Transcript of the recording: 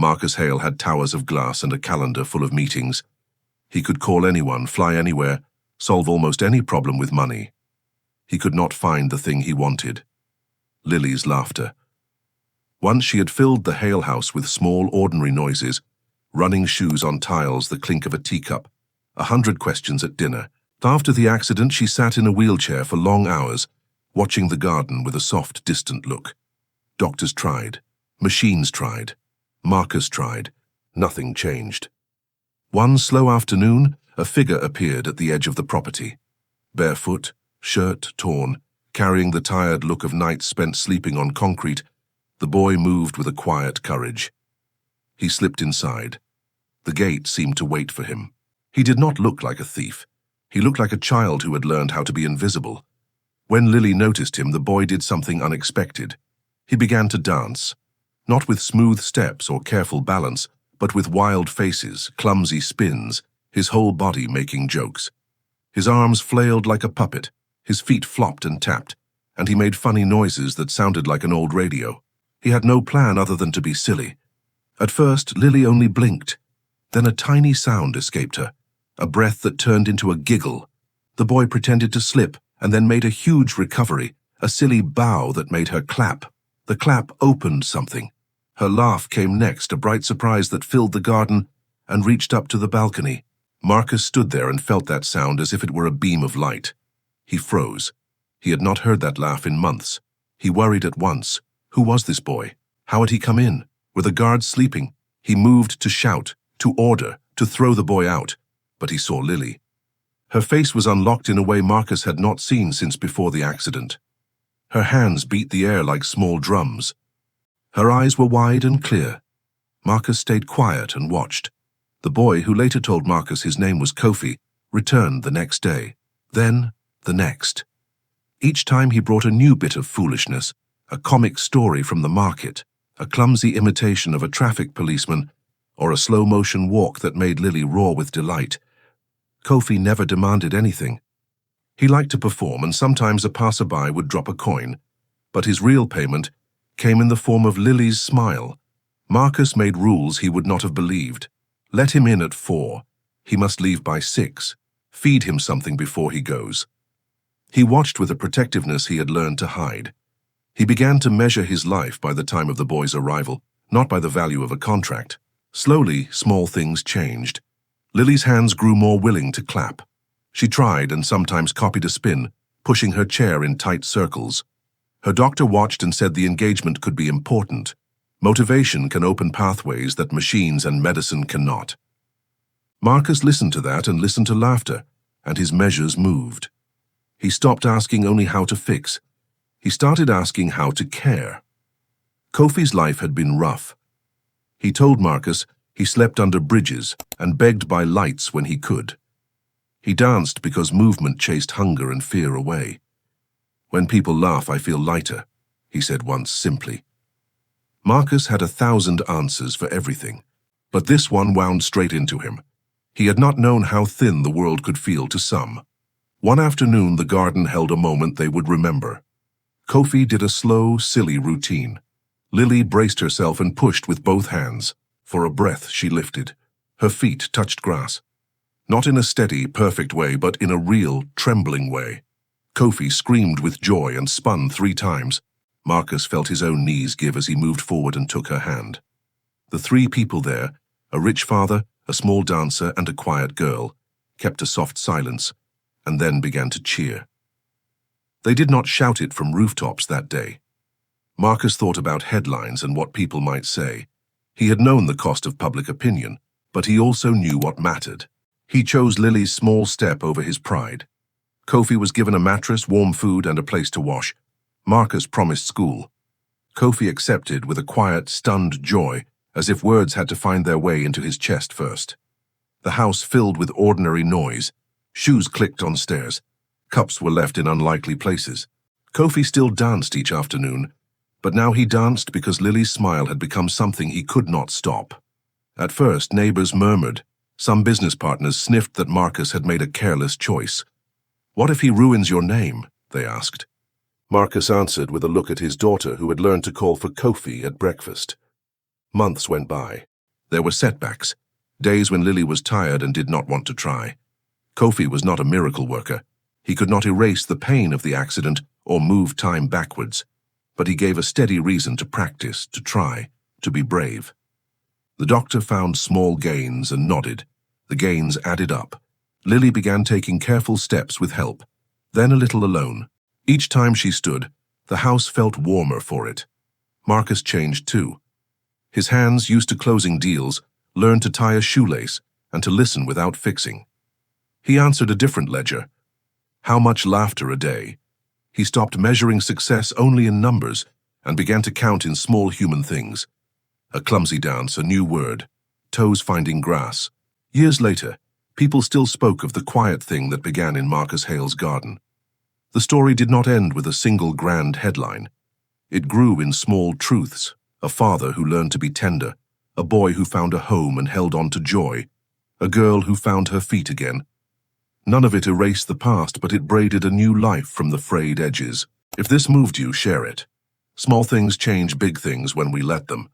Marcus Hale had towers of glass and a calendar full of meetings. He could call anyone, fly anywhere, solve almost any problem with money. He could not find the thing he wanted. Lily's laughter. Once she had filled the Hale house with small, ordinary noises, running shoes on tiles, the clink of a teacup, 100 questions at dinner. After the accident, she sat in a wheelchair for long hours, watching the garden with a soft, distant look. Doctors tried. Machines tried. Marcus tried. Nothing changed. One slow afternoon, a figure appeared at the edge of the property. Barefoot, shirt torn, carrying the tired look of nights spent sleeping on concrete, the boy moved with a quiet courage. He slipped inside. The gate seemed to wait for him. He did not look like a thief. He looked like a child who had learned how to be invisible. When Lily noticed him, the boy did something unexpected. He began to dance, not with smooth steps or careful balance, but with wild faces, clumsy spins, his whole body making jokes. His arms flailed like a puppet, his feet flopped and tapped, and he made funny noises that sounded like an old radio. He had no plan other than to be silly. At first, Lily only blinked. Then a tiny sound escaped her, a breath that turned into a giggle. The boy pretended to slip and then made a huge recovery, a silly bow that made her clap. The clap opened something. Her laugh came next, a bright surprise that filled the garden and reached up to the balcony. Marcus stood there and felt that sound as if it were a beam of light. He froze. He had not heard that laugh in months. He worried at once. Who was this boy? How had he come in? Were the guards sleeping? He moved to shout, to order, to throw the boy out. But he saw Lily. Her face was unlocked in a way Marcus had not seen since before the accident. Her hands beat the air like small drums. Her eyes were wide and clear. Marcus stayed quiet and watched. The boy, who later told Marcus his name was Kofi, returned the next day. Then, the next. Each time he brought a new bit of foolishness, a comic story from the market, a clumsy imitation of a traffic policeman, or a slow-motion walk that made Lily roar with delight. Kofi never demanded anything. He liked to perform, and sometimes a passerby would drop a coin, but his real payment came in the form of Lily's smile. Marcus made rules he would not have believed. Let him in at 4. He must leave by 6. Feed him something before he goes. He watched with a protectiveness he had learned to hide. He began to measure his life by the time of the boy's arrival, not by the value of a contract. Slowly, small things changed. Lily's hands grew more willing to clap. She tried and sometimes copied a spin, pushing her chair in tight circles. Her doctor watched and said the engagement could be important. Motivation can open pathways that machines and medicine cannot. Marcus listened to that and listened to laughter, and his measures moved. He stopped asking only how to fix. He started asking how to care. Kofi's life had been rough. He told Marcus he slept under bridges and begged by lights when he could. He danced because movement chased hunger and fear away. "When people laugh, I feel lighter," he said once simply. Marcus had 1,000 answers for everything, but this one wound straight into him. He had not known how thin the world could feel to some. One afternoon, the garden held a moment they would remember. Kofi did a slow, silly routine. Lily braced herself and pushed with both hands. For a breath, she lifted. Her feet touched grass. Not in a steady, perfect way, but in a real, trembling way. Kofi screamed with joy and spun 3 times. Marcus felt his own knees give as he moved forward and took her hand. The 3 people there, a rich father, a small dancer, and a quiet girl, kept a soft silence, and then began to cheer. They did not shout it from rooftops that day. Marcus thought about headlines and what people might say. He had known the cost of public opinion, but he also knew what mattered. He chose Lily's small step over his pride. Kofi was given a mattress, warm food, and a place to wash. Marcus promised school. Kofi accepted with a quiet, stunned joy, as if words had to find their way into his chest first. The house filled with ordinary noise. Shoes clicked on stairs. Cups were left in unlikely places. Kofi still danced each afternoon, but now he danced because Lily's smile had become something he could not stop. At first, neighbors murmured. Some business partners sniffed that Marcus had made a careless choice. "What if he ruins your name?" they asked. Marcus answered with a look at his daughter, who had learned to call for Kofi at breakfast. Months went by. There were setbacks, days when Lily was tired and did not want to try. Kofi was not a miracle worker. He could not erase the pain of the accident or move time backwards, but he gave a steady reason to practice, to try, to be brave. The doctor found small gains and nodded. The gains added up. Lily began taking careful steps with help, then a little alone. Each time she stood, the house felt warmer for it. Marcus changed too. His hands, used to closing deals, learned to tie a shoelace and to listen without fixing. He answered a different ledger. How much laughter a day? He stopped measuring success only in numbers and began to count in small human things. A clumsy dance, a new word, toes finding grass. Years later, people still spoke of the quiet thing that began in Marcus Hale's garden. The story did not end with a single grand headline. It grew in small truths, a father who learned to be tender, a boy who found a home and held on to joy, a girl who found her feet again. None of it erased the past, but it braided a new life from the frayed edges. If this moved you, share it. Small things change big things when we let them.